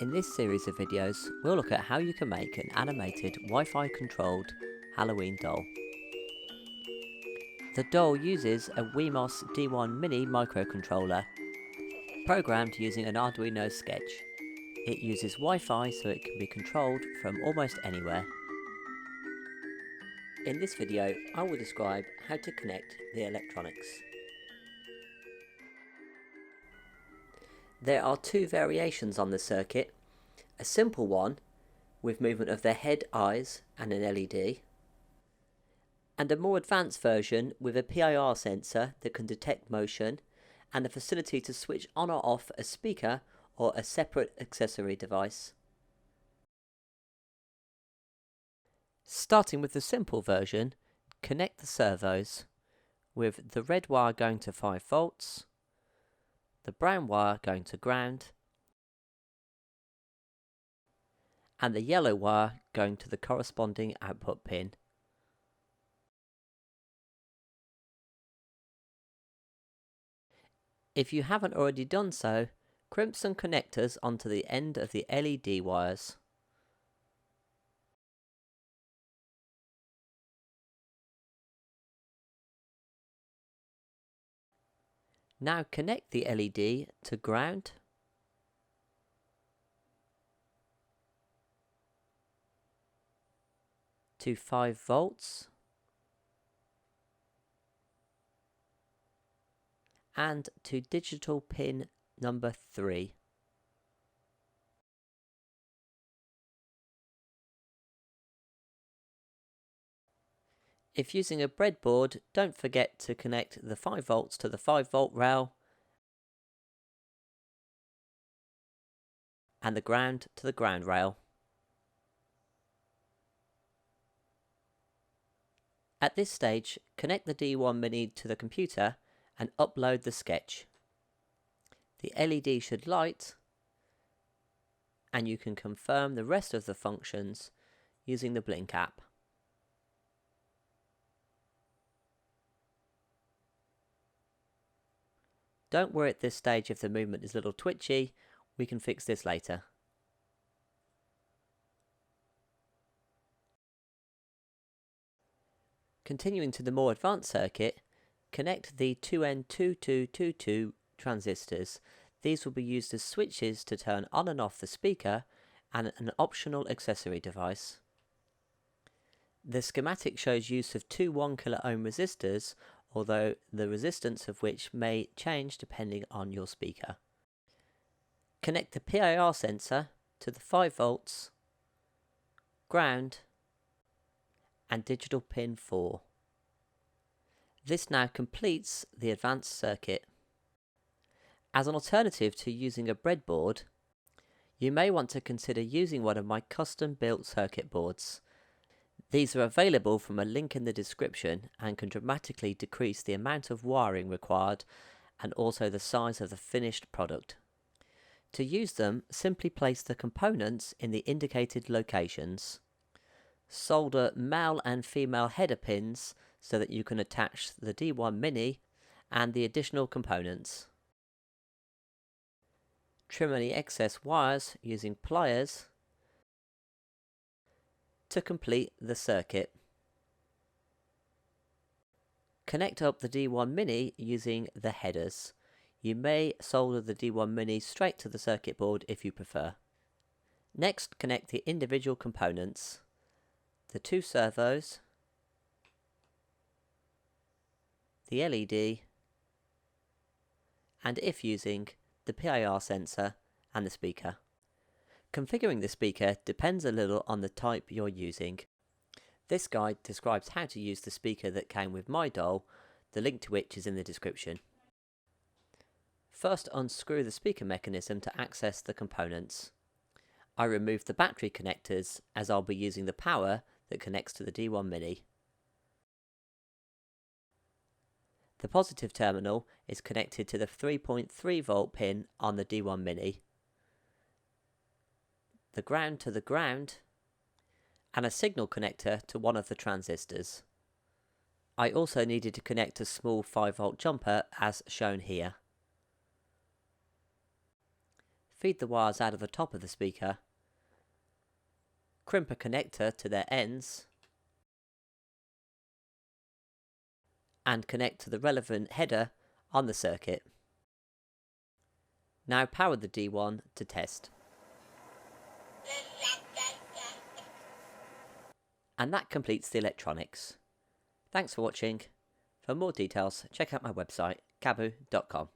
In this series of videos, we'll look at how you can make an animated Wi-Fi controlled Halloween doll. The doll uses a Wemos D1 Mini microcontroller, programmed using an Arduino sketch. It uses Wi-Fi so it can be controlled from almost anywhere. In this video, I will describe how to connect the electronics. There are two variations on the circuit. A simple one with movement of the head, eyes and an LED, and a more advanced version with a PIR sensor that can detect motion and the facility to switch on or off a speaker or a separate accessory device. Starting with the simple version, connect the servos with the red wire going to 5 volts, the brown wire going to ground, and the yellow wire going to the corresponding output pin. If you haven't already done so, crimp some connectors onto the end of the LED wires. Now connect the LED to ground, to 5 volts, and to digital pin number 3. If using a breadboard, don't forget to connect the 5 volts to the 5 volt rail and the ground to the ground rail. At this stage, connect the D1 Mini to the computer and upload the sketch. The LED should light, and you can confirm the rest of the functions using the Blink app. Don't worry at this stage if the movement is a little twitchy, we can fix this later. Continuing to the more advanced circuit, connect the 2N2222 transistors. These will be used as switches to turn on and off the speaker and an optional accessory device. The schematic shows use of two 1 kilo ohm resistors, although the resistance of which may change depending on your speaker. Connect the PIR sensor to the 5 volts, ground and digital pin 4. This now completes the advanced circuit. As an alternative to using a breadboard, you may want to consider using one of my custom built circuit boards. These are available from a link in the description and can dramatically decrease the amount of wiring required and also the size of the finished product. To use them, simply place the components in the indicated locations. Solder male and female header pins so that you can attach the D1 Mini and the additional components. Trim any excess wires using pliers to complete the circuit. Connect up the D1 Mini using the headers. You may solder the D1 Mini straight to the circuit board if you prefer. Next, connect the individual components, the two servos, the LED, and if using, the PIR sensor and the speaker. Configuring the speaker depends a little on the type you're using. This guide describes how to use the speaker that came with my doll, the link to which is in the description. First, unscrew the speaker mechanism to access the components. I removed the battery connectors as I'll be using the power that connects to the D1 Mini. The positive terminal is connected to the 3.3 volt pin on the D1 Mini, the ground to the ground, and a signal connector to one of the transistors. I also needed to connect a small 5 volt jumper as shown here. feed the wires out of the top of the speaker, crimp a connector to their ends, and connect to the relevant header on the circuit. Now power the D1 to test. And that completes the electronics. Thanks for watching. For more details, check out my website, kabu.com.